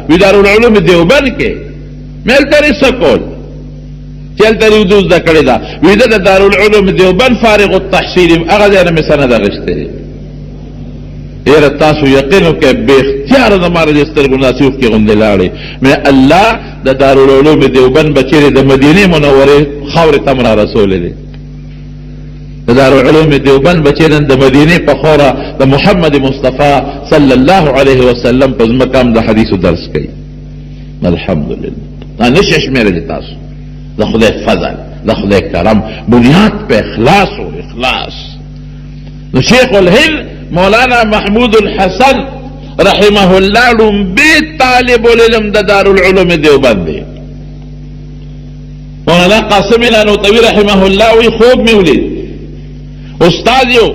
وی دارالعلوم دیوبند کې مې ترې سکول چل ترې دوز د کړی دا وی د دارالعلوم دیوبند فارغ التحصیل هغه ځای نه مې سند اغشته یره تاسو یقین وکړئ به اختیار زماره د سترګو ناسیوف کې غونډه لاړې مې الله د دارالعلوم دیوبند بچی د مدینه منوره خاور تمره رسول دی د دارالعلوم دیوبند بچی د مدینه په خوره د محمد مصطفی صلی الله علیه وسلم په مقام د حدیث درس کوي الحمدلله نشش مېره تاسو د خدای فضل د خدای کرم بنیاد په اخلاص او اخلاص نو شیخ الهند مولانا محمود الحسن رحمه الله لومبي طالب العلم د دارالعلوم دیوبند دی مولانا قاسم نانوتوی رحمه الله وی خوب می ولید استاد یو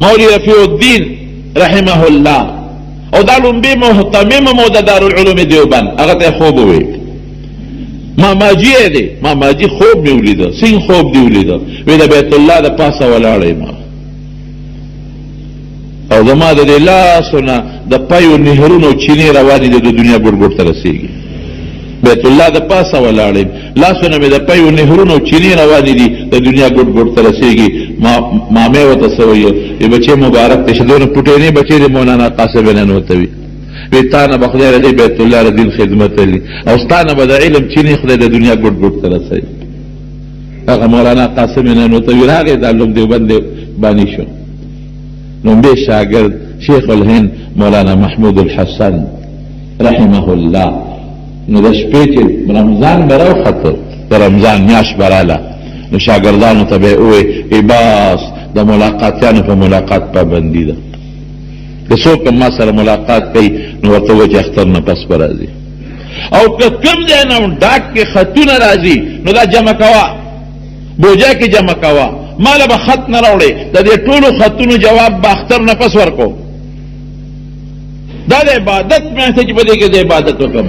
مولوی رفیع الدین رحمه الله او دا لومبي محتمم مو د دارالعلوم دیوبند هغه ته خوب وی ماماجی دی ماماجی خوب می ولید سین خوب دی ولید وی د بیت الله د پاسه ولاړی ما او زما د لاسونه د پایو نهرونو چینه روانې د دنیا ګډ ته رسیږي بیت الله د پاسه ولاړې لاسونه مې د پایو نهرونو چینه روانې دي د دنیا ګډ ته رسیږي ما مې وته سوې ای بچي مبارک ته شدونه پټې نه بچي د مولانا قاسم نانوتوی وی تانه بخدای رضی بیت الله ر دین خدمت لري او ستانه به د علم چینه خدای د دنیا ګډ ته رسیږي هغه مولانا قاسم نانوتوی راغی د علوم دیوبند باندې شو نومبي شاگرد شیخ الهند مولانا محمود الحسن رحمه الله نو د شپې چې رمضان براو خطر د رمضان میاش براله نو شاگردانو ته به وې ایباس د ملاقاتانو په ملاقات پابندي ده که څوک ما سره ملاقات کوي نو ورته وجه اختر نه پس راځي او که کوم ځای نه ډاک کې خطونه راځي نو دا جمع کوا بوجا کې جمع کوا مال به خط نه راوړي د دې ټولو خطونو جواب به اختر نه پس ورکو دا د عبادت مې ته چې بده کې د عبادت وکم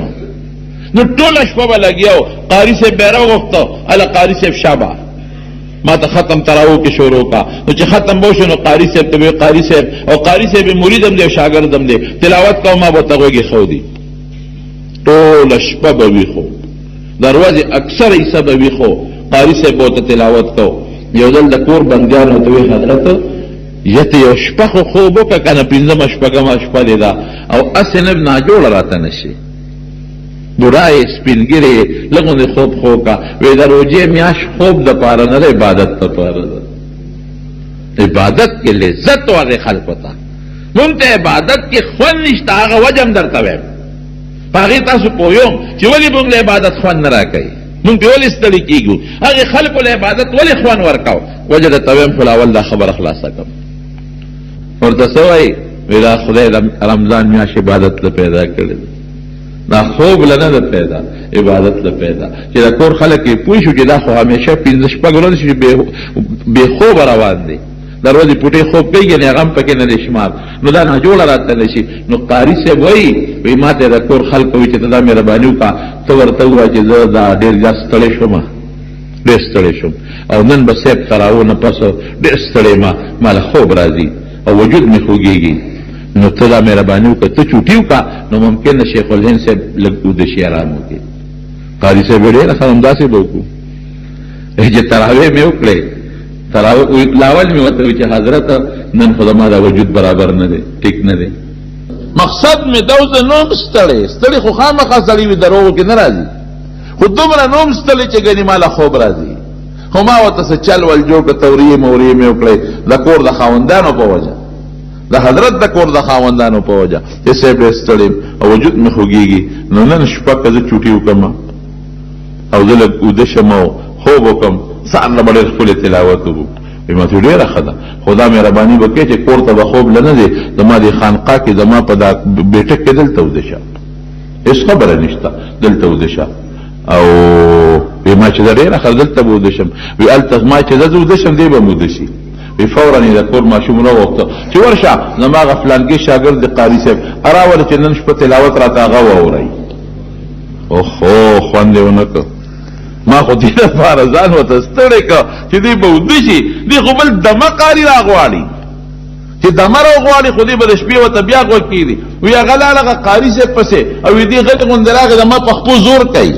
نو ټول شپه به لګیاو قاری سے بیره وغوښته ال قاری سے شابه ما ته ختم تراو کې شروع کا نو چې ختم بو شنو قاری سے ته قاری سے او قاری سے به مریدم دی شاګردم دی تلاوت کوم ما به تغوږی خو دی ټول شپه به وی خو دروازه اکثر ایسه به وی خو قاری سے به تلاوت کو یو دل د کور بندیانو ته حضرت یته یو شپه خو خوب وکړه کنه پنځم شپږم شپه دی دا او اسنب نه جوړ راته نشي برای سپینګری لګونه خوب خو کا وې دا روزه میاش خوب د پاره نه عبادت ته پاره ده عبادت کې لذت ورې خلق وتا مونږ ته عبادت کې خوان نشته هغه وجم درته وې پاره تاسو پویوم چې ولی مونږ له عبادت خوان نه راکې مونږ په ولې ستړي کیږو هغه خلق له عبادت ولې خوان ورکاو وجد تویم فلاول دا خبر خلاصه کوم ورته سوای ویلا خدای رمضان میاش عبادت له پیدا کړل دا خوب لنه ده پیدا عبادت له پیدا چې دا کور خلک یې پوه شو چې دا خو همیشه 15 شپږ ورځې چې به خوب روان دي دروازه پټي خوب کوي نه غم پکې نه دي شمار نو دا نه جوړ راته نشي نو قاری سے وای ماته دا کور خلک وي چې دا مهرباني وکا تو ورته وای چې زه دا ډېر ځاست تړې شوم ډېر ستړې شوم او نن به سیب تراو نه پس ډېر ستړې ما مال خوب راځي او وجود می خوږيږي نو ته دا مهرباني وکړه ته چوټیو کا نو ممکن شیخ الهند سے لګو د شیران وکړي قاری سے ډېر خنداسي وکړو چې تراوی مې وکړې تراوی لاول مې وته چې حضرت نن خدما دا وجود برابر نه دی ټیک نه دی مقصد مې دوز نوم ستړي خو خامخا سړی وي درو کې ناراضي خو دومره نوم ستړي چې ګنې مال خوب راځي خو ما وته چل ول جوړ توریه موري مې وکړې د کور د خاوندانو په وجه د حضرت د کور د خاوندانو په وجه یې به ستړي او وجود مې خوږيږي نو نن شپه کزه چوټي وکم او دلته ود شمو خوب وکم سان له بل خپل تلاوت وکم بما ته ډیره خدا خدا مهرباني وکړي چې کور ته خوب لنه دي زما د خانقاه کې زما په دا بیٹک کې دلته ودشه هیڅ خبره نشته دلته ودشه او بما چې ډیره خدا دلته ودشم وی الته ما چې زه ودشم دی به مودشي وی فورا نه کور ماشوم نو وخت چې ورشه زما غفلانګي شاګرد قاری صاحب اراول چې نن شپه تلاوت راته غو اوري او خو خوندې ونکړه ما خو دې لپاره ځان ورته ستړی کړ چې دې به ودشي دې خو بل دمه قاري راغواړي چې دمه راغواړي خو دې به د شپې ورته بیا غوږ کېږي وی هغه لاړه قاری صاحب پسې او دې غټ غوندې راغی ما په خپل زور کوي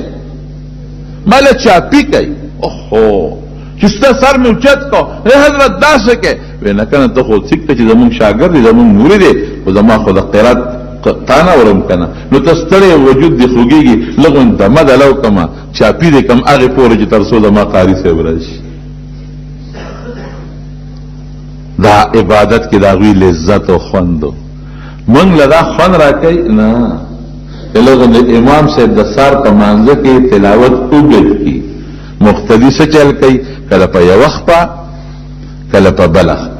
مال چاپی کوي اوهو چې ستا سر مې اوچت کو حضرت داسې کې وی نه کنه ته خو څیک ته چې زمونږ شاګرد دی زمونږ موري دی خو زما خو د قرات تانا ورم کنه نو ته ستړی وجود دی خوږیږي لږ دمه دلو کما چاپی دی کم هغه پورې چې تر څو زما قاری صاحب راشي دا عبادت کې دا غوی لذت او خوندو مونږ لدا خوند راکې نه لږ د امام صاحب د سار په مانځه کې تلاوت وګړي کی مختلف څه چل کوي کله په یو وخت کله په بل وخت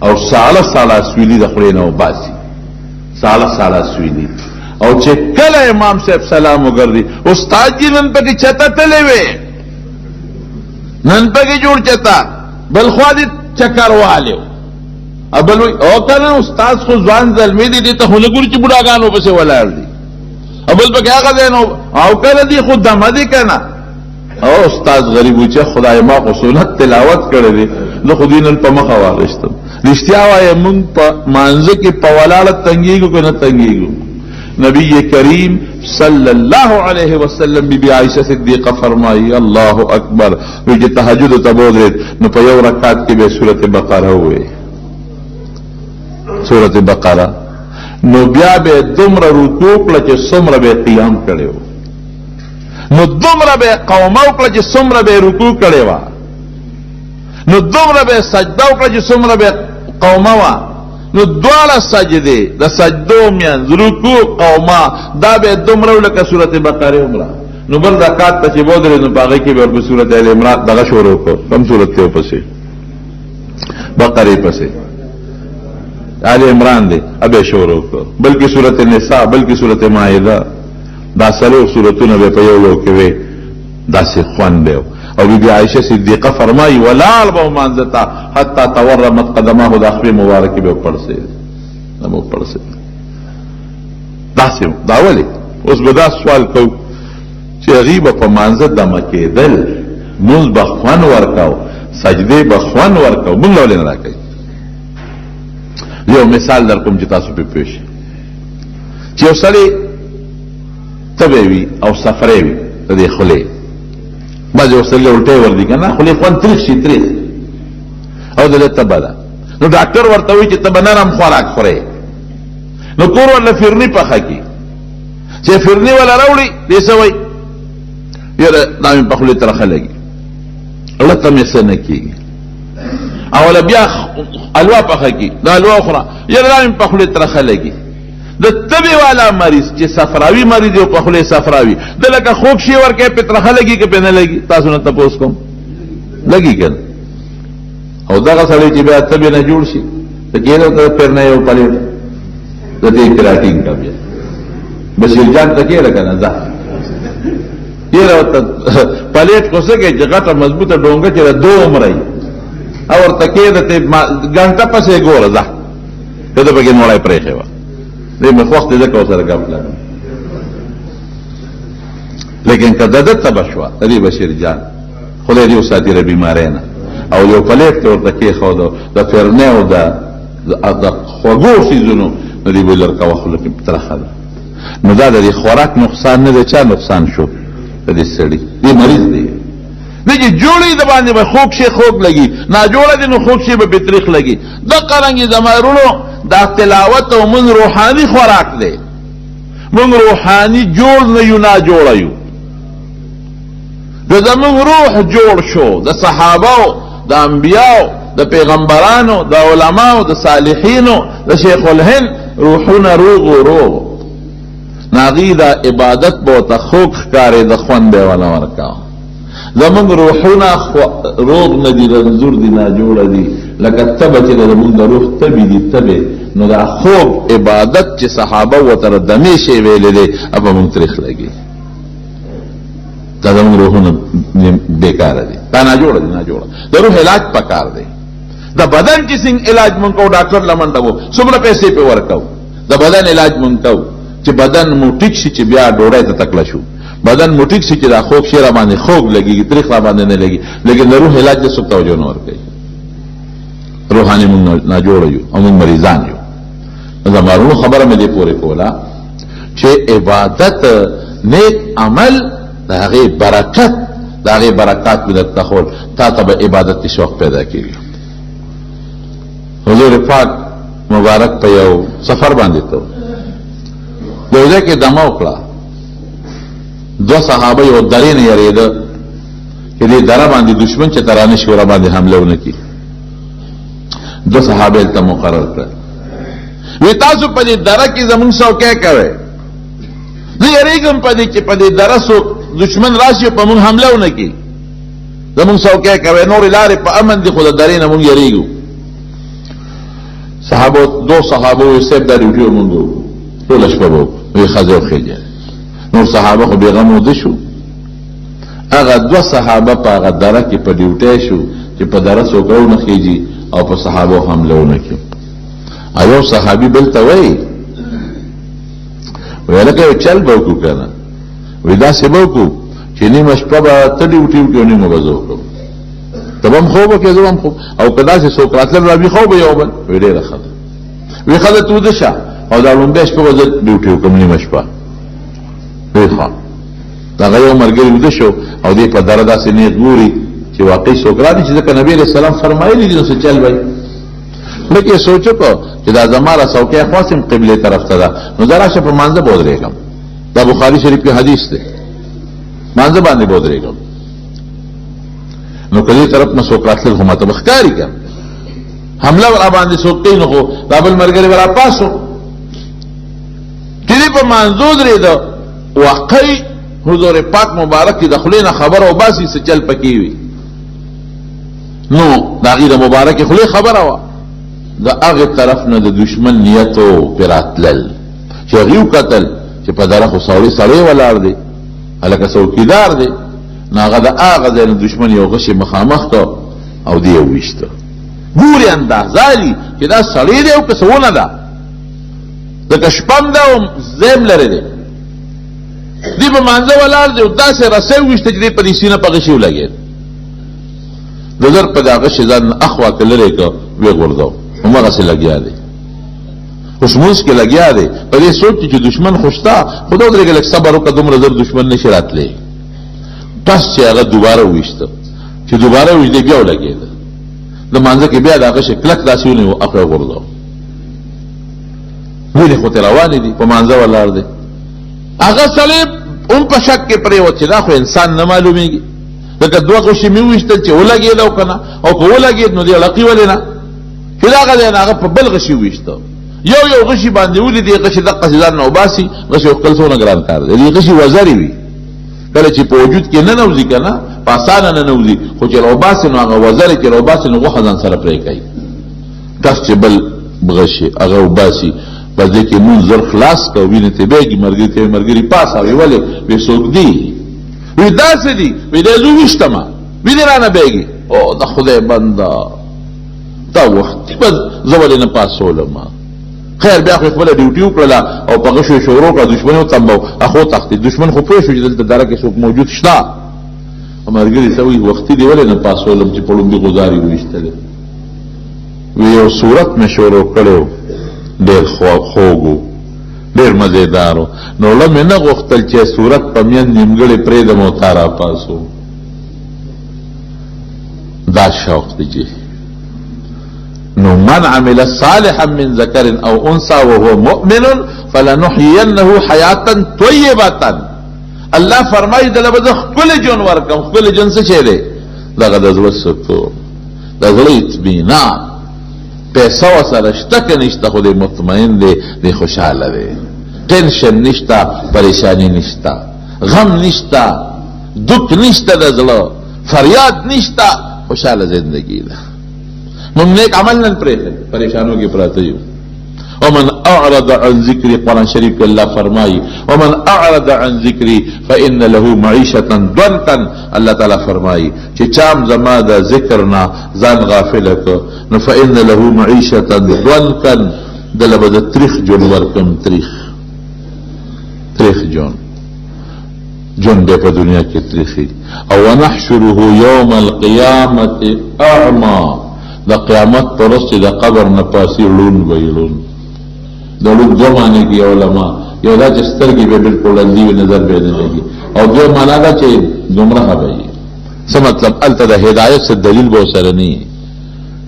او ساله سویلی د خوري نه وباسي ساله سویلی او چې کله امام صاحب سلام وګرځي استاد جی نن پکې چتا تلې وې نن پکې جوړ چتا بل خو دې چکر والو ابل او کنه استاد خو ځوان زلمی دي ته هنګور چې بډاګانو پسې ولاړ دي ابل پکې هغه دینو او کله دي خود دمه دي کنه او استاد غریب و چې خدای ما خو سنت تلاوت کړی دی نو خو دینن په مخه واغښتم رښتیا وایي مونږ په مانځه کې په ولاړه تنګیږو که نه تنګیږو نبی کریم صلی الله علیه وسلم بی بی عائشہ صدیقہ فرمائی اللہ اکبر وی چې تهجد ته بودرید نو په یو رکعت کې به سورۃ بقره وې سورۃ بقره نو بیا به دومره رکوع کړه چې څومره به قیام کړو نو دومره به قومه وکړه چې څومره به رکوع کړې وه نو دومره به سجده وکړه چې څومره به قومه وه نو دواړه سجدې د سجدو میان رکوع قومه دا به دومره لکه سورۃ بقره عمره نو بل رکعت ته چې بودرې نو په هغې کې به ورپسې سورۃ ال عمران دغه شروع کړو کوم سورت دی ورپسې بقرې پسې آل عمران دی ابه شروع کړو بلکې سورۃ النساء بلکې سورۃ مائده دا څلور سورتونه به په یو کې وي داسې خوند دی او بی بی عائشہ صدیقہ فرمائی ولال به مانځتا حتی تورمت قدمه د اخر مبارکی به پړسه نو پړسه داسې دا ولی اوس به دا سوال کو چې غیب په مانځه دمه کېدل موږ به خوان ورکاو سجده به خوان ورکاو موږ ولې نه راکې یو مثال در کوم چې تاسو په پېښ چې اوسړي تبوي او سفرې وي د دې خله بعض اوسړي الټه ور دي کنه خله خوان تریخ شي تریخ او د تبدا نو ډاکټر ورته وی چې تب نرم خوراک خوري نو کور ولا فرني پخا کی چې فرني ولا راوړي دې سوي یره دامن په خله ترخه لګي الله تمه سن کیږي او بیا الوا پخا کی دا الوا اخرى یره دامن په خله ترخه لګي د تبي والا مریض چې صفراوي مریض او په خله صفراوي د لکه خوب شي ورکه په ترخه لګي کې په نه لګي تاسو نه تاسو کوم لګي کنه او دغه سړی چې بیا تبي نه جوړ شي ته کېره ته پر نه یو پلیټ د دې کراټینګ کا بیا بشیر جان ته کېره کنه ځه کېره ته پلیټ کوڅه کې جګه مضبوطه ډونګه چې دو عمرای او ورته کېره ته ګنټه پسې ګوره ځه ته به کې نوړای پرې خو دې مخ وخت دې کو سره غفله لیکن کده د تبشوا دې بشیر جان خدای دې وساتي ر بیمارینه او یو پلیټ ته ورته کې خو د فرنه او د خوګو سيزونو دې بلر کا وخت کې ترخه نو دا د خوراک نقصان نه ده چا نقصان شو دې سړي دې مریض دی دې جوړې د باندې به خوک شي خوک لګي نا جوړه دې نو خوک شي به بتریخ لګي د قرانګي زمارونو دا تلاوت او من روحاني خوراک دی من روحاني جوړ نه یو نه جوړایو د زمون روح جوړ شو د صحابه د انبیاء د پیغمبرانو د علماء د صالحینو د شیخ الهند روحونه روغ ناغي دا عبادت بو تخوک کارې د خوند ولا ورکا زمون روحونه روغ نه دي رنزور دي نه جوړ دي لکه تبه چې زمون د روح تبي دي تبه نو دا خوب عبادت چې صحابه وتر دمه شی ویلې دي ابا مونږ تاریخ لګي دا زمون روحونه بیکار دي دا نه جوړ دي نه جوړ د روح علاج پکار دي د بدن چې څنګه علاج مونږ کو ډاکټر لمنډو څومره پیسې په ورکاو د بدن علاج مونږ کو چې بدن مو ټیک شي چې بیا ډوړې ته تکلا شو بدن مو ټیک شي چې دا خوب شي را باندې خوب لګي تاریخ را باندې نه لګي لیکن د روح علاج څه توجه نه ورکړي روحاني مونږ نه جوړ یو او مونږ مریضان یو زمارونو خبره مې دې پورې کوله چې عبادت نیک عمل د هغې برکت د هغې برکات مې درته ښول تا ته به عبادت شوق پیدا کېږي. حضور پاک مبارک په یو سفر باندې ته یو ځای کې دمه وکړه. دوه صحابه یو درې نه یېرېده چې دې دره باندې دشمن چې ترانه شي ور باندې حمله ونه کړي. دوه صحابه هلته مقرر کړل وی تاسو په دې دره کې زمونږ څوکۍ کوئ. زه یېرېږم په دې چې په دې دره څوک دشمن راشي په مونږ حمله ونه کړي. زمونږ څوکۍ کوئ نورې لارې په امن دي خو د درې نه مونږ یېرېږو. صحابو دو صحابو وی صاحب دا ډیوټي مونږ ټوله شپه به وی ښځې وخېږي. نور صحابه خو بېغمه وده شو. هغه دوه صحابه په هغه دره کې په ډیوټۍ شو چې په دره څوک ونه خېږي او په صحابو حمله ونه کړي. یو صحابي بل ته وایي وی لکه یو چل به وکړو که نه وی داسې به وکړو چې نیمه شپه به ته ډیوټي وکړې او نیمه به زه وکړم. ته به هم خوب وکړې زه به هم خوب او که داسې څوک راتلل راویښو به یو بل وی ډېره ښه ده. وی ښه ده ته وده شه او دا لومبۍ شپه به زه ډیوټي وکړم نیمه شپه. وی ښه دغه یو ملګري وده شو او دې په دره داسې نیغ ګوري چې واقعي څوک راځي چې ځکه نبي علیه السلام فرمایلي دي نو څه چل وی لکه یې سوچ وکړو چې دا زما را څوکۍ خواصم قبلې طرف ته ده نو زه راشه په مانځه به ودرېږم. دا بخاري شریف کې حدیث دی مانځه باندې به ودرېږم. نو که دې طرف نه څوک راتلل خو ماته به ښکاري که حمله را باندې څوک کوي نو خو دا بل ملګري به راپاسو چې دې په مانځه ودرېده واقعي حضور پاک مبارک د خولې نه خبره وباسي څه چل پکې وي. نو د هغې د مبارکې خولې خبره وه د هغې طرف نه د دشمن نیتو پرې راتلل چې هغې وکتل چې په دره خو سړی ولاړ دی هلکه څوکیدار دی نو هغه د هغه ځای نه دشمن یو غشي مخامخ کړ او دې یې وویشته. ګورې اندازه لي چې دا سړی دی او که څه ونه ده ځکه شپه هم ده او ځای لرې دی. دې په مانځه ولاړ دی او داسې رسۍ وویشته چې دې په دې سینه په غشي ولګېد. د زر په دا غشي ځان اخوا که لرې که ویې غورځو همغسې لګیا دی اوس مونځ کې لګیا دی په دې سوچ چې دشمن خو شته خو دا ودرېږه لږ صبر وکړه دومره زر دشمن نشي راتلی. ټس چې هغه دوباره وویشته چې دوباره وویشتې بیا ولګېده د مانځه کې بیا د هغه شي کلک داسې ونیو اخوا یې غورځو. وینې خو ترې روانې دي په مانځه ولاړ دی. هغه سړی هم په شک کې پرېوت چې دا خو انسان نه معلومېږي ځکه دوه غوښې مې وویشتل چې ولګېد او که نه او که ولګېد نو دې لقي ولې نه چې دغه دی هغه په بل غشي وویشته یو غشي باندې ولیدې غشي دقسې ځان نه وباسي غشي وښکل څونه ګران کار دی. دې غشي وزرې وي کله چې په وجود کې نه نوځي که نه په اسانه نه نوځي خو چې راوباسي نو هغه وزرې چې راوباسي نو غوښه ځان سره پرې کوي. کس چې بل غشي هغه وباسي په دې کې مونږ زر خلاص که وینې ته بیږي ملګري ته ملګري پاسه وي ولې وی څوک دي وی داسې دي وی دی زه وویشتمه وینې رانه بیږي او د خدای بنده دا وختي به زه ولې نه پاسولم. خیر بیا خو یې خپله ډیوټي وکړله او په غشو یې شروع کړه دشمن یې وتمبو اخو تښتېد. دشمن خو پوه شو چې دلته دره کې څوک موجود شته. ملګري ته وایي وختي دی ولې نه پاسولم چې په لومبي غذار یې وویشتلی. وی یو صورت مې شروع کړی ډېر خوږ و ډېر مزېدار و نو له مې نه غوښتل چې صورت په میان نیمګړې پرېږدم او تا راپاسو. دا شوق دی چې نو من عمل صالحا من ذکر او انثى وهو مؤمن فلنحيينه حیاة طیبة. الله فرمایي دله به زه ښکلی ژوند ورکړم. ښکلی ژوند څه شی دی؟ دغه د زړه سکون د زړه اطمینان. پیسه ورسره شته که نشته خو دی مطمئن دی دی خوشحاله دی. ټینشن نشته پریشانی نشته غم نشته دک نشته د زړه فریاد نشته خوشحاله زندگی ده. مونږ نیک عمل نن پریشانو کې پراته یو. ومن اعرض عن ذکری قرآن شریف کې الله فرمایي ومن اعرض عن ذکری فإن له معیشة ضنکا. الله تعالی فرمایي چې چام زما د ذکر نه ځان غافل کړ نو فإن له معیشة ضنکا دله به د تریخ ژوند ورکړم. تریخ ژوند دی په دنیا کې تریخي. او ونحشره یوم القیامة اعما. د قیامت پر ورځ چې د قبر نه پاسي ړوند به یې ړوند دولت دو معنی کی علماء یو دا چې سترګې به بالکل اندی وي نظر به نه لګي او دو معنا دا چې گمراه به وي څه مطلب الته د هدایت څخه دلیل به سره نه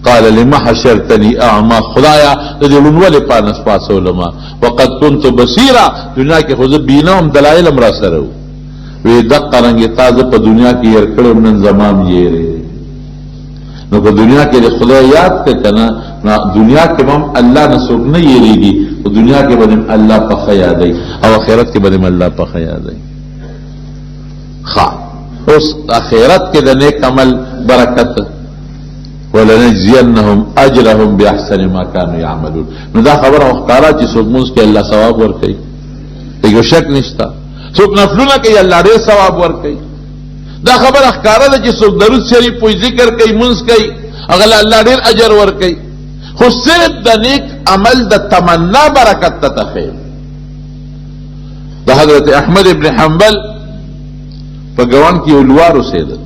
قال لما حشرتني اعمى خدایا د دې لونول پانس پاسو علماء وقد كنت بصيرا دنیا کې خو بینام دلایل امر سره وی دقه رنګ تازه په دنیا کې ير کړو نن زمام یې نو په دنیا کې خدای یاد کړه نه دنیا کې هم الله نه څوک نه یریږي او دنیا کې باندې الله په خیا دی او آخرت کې باندې الله په خیا دی ښا اوس آخرت کې د نیک عمل برکت ولنجزينهم اجرهم باحسن ما كانوا يعملون نو دا خبره وختاره چې څوک موږ کې الله ثواب ورکړي یو شک نشته څوک نفلونه کوي الله ډېر ثواب ورکړي دا خبره ښکاره ده چې څوک درود شریف په ذکر کوي منځ کوي هغه الله ډېر اجر ورکړي خو صرف د نیک عمل د تمنا برکت ته تخیل د حضرت احمد ابن حنبل په ګوان کې ولوار اوسېده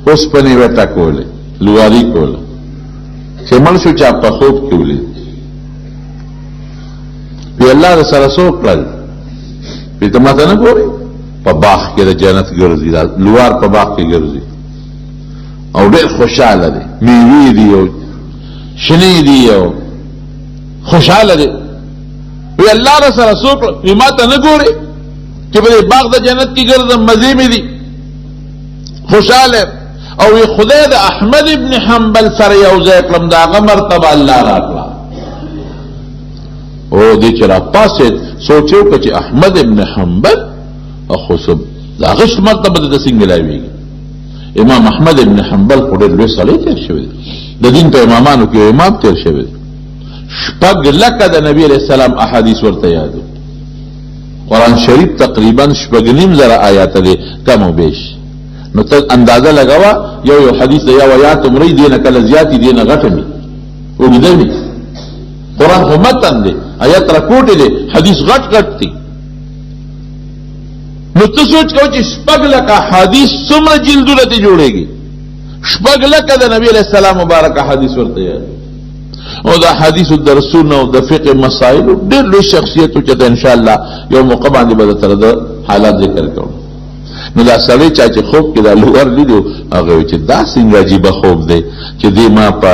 اوس پنې وټه کوله لواری کوله چې مړ شو چا په خوب کې ولید وی الله سره څوک کړل وی ته ماته نه ګورې په باغ کې د جنت ګرځي لوار په باغ کې ګرځي او ډېر خوشاله دی میوې دي او شنې دي او خوشاله دی وی الله سره څوک وی ماته نه ګورې چې په باغ د جنت کې ګرځم مزې مې دي خوشاله او وی خدای د احمد ابن حنبل سره یو ځای کړم دا هغه مرتبه الله راکړه او دې چې را پاسې سوچو چې احمد ابن حنبل خو سب دا غش مرتبه د څنګه ملایوي امام احمد ابن حنبل خو ډېر لوی سړی تیر شوی د دین په امامانو کې امام تیر شوی شپږ لکه د نبی علیہ السلام احادیث ورته یادو قرآن شریف تقریبا شپږ نیم زره آیات دي کم او بیش نو ته اندازه لګوا یو حدیث دی یو آیات عمرې دینه کله زیاتی دینه غټمي وګدمي قرآن هم متن دی آیات راکوټي دی حدیث غټ غټ دی نو ته سوچ کو چې شپږ لکه حدیث څومره جلدونه ته جوړيږي شپږ لکه د نبی علیہ السلام مبارک حدیث ورته یاد او دا حدیث درسونه او د فقه مسائل ډېر لوی شخصیت چې ان شاء الله یو موقع باندې به تر د حالات ذکر کوم نو دا سړی چې خوب کې دا لوړ لیدو هغه چې دا څنګه عجیب خوب دی چې دې ما په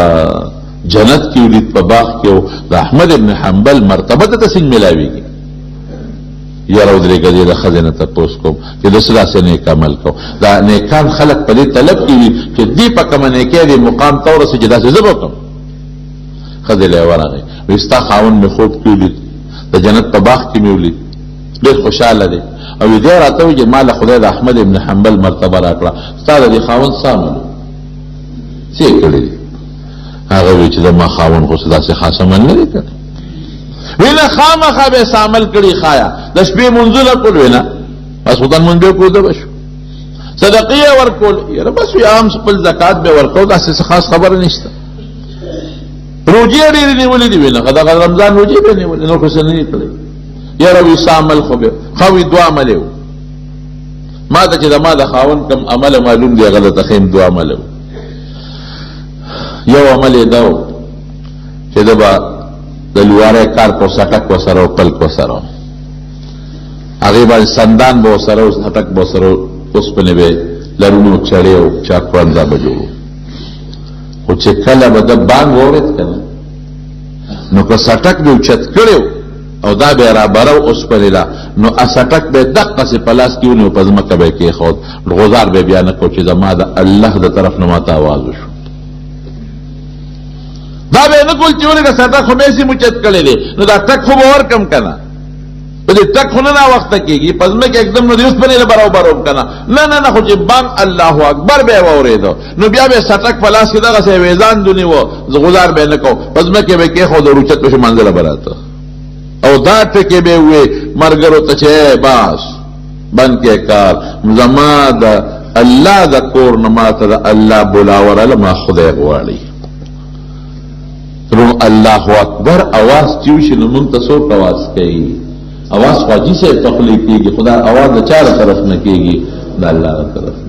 جنت کې ولید په باغ کې د احمد ابن حنبل مرتبه ته څنګه ملاويږي یا راودري کدي د خزانه ته پوس کوم چې د سلاسه نیک عمل کو دا نیکان خلق په دې طلب کوي چې دې په کوم نه کې دې مقام تور سره جدا څه زبکم خزله ورغه وستا خاون می خوب کې ولید د جنت په باغ کې می ولید ډېر خوشاله دي او دې راته چې مال خدای د احمد ابن حنبل مرتبه راکړه ستاره دي خاون سامل څه کړی هغه وی چې ما خاون خو صدا سي خاصه من نه کړ وینا خامخه به عمل کړي خایا د شپې منځله کول وینا بس ودان مونږ به کو ده بشو صدقه ورکول یره بس یا هم خپل زکات به ورکو دا څه خاص خبر نشته روجي ډېرې نیولې دی وینا دا رمضان روجي به نیولې نو څه نه کړی یره وی عمل خو به خو دعا عمل ما ته چې ما د خاون کم عمل معلوم دی غلطه خیم دعا عمل یو عمل دا چې دا د لواره کار کو سټک وسره او پل کو سره هغه باندې سندان به سره او سټک به سره اوس په نوې لرونو چړیو چا کوانځه بجو او چې کله به د بانګ اورید کنه نو کو سټک به چت کړو او دا به را برو اوس په لیلا نو اسټک به دقه سي پلاس کیونو په ځمکه به کې خود غزار به بیان کو چې زما د الله د طرف نه ماته आवाज وشو دا به نه کول چې ورګه ساته خو به سي مچت کړي دي نو دا ټک خو ور کم کنه په دې ټک خو نه وخت کېږي پزمه کې एकदम نو دیوس په نه برابر کنه نه خو چې بان الله اکبر به اوریدو نو بیا به سټک پلاس کې دغه سي ویزان دونی وو غزار به نه کو پزمه کې به کې خو د روچت په منځله براته او دا ټکي به وي مرګرو ته چې باس بن کې کار زما د الله د کور نه ماته د الله بلاور لما خدای غواړي ترو الله اکبر आवाज چوش نو منتصور आवाज کوي आवाज خواجی سے تخلیق کیږي خدا आवाज د چاره طرف نه کیږي د الله طرف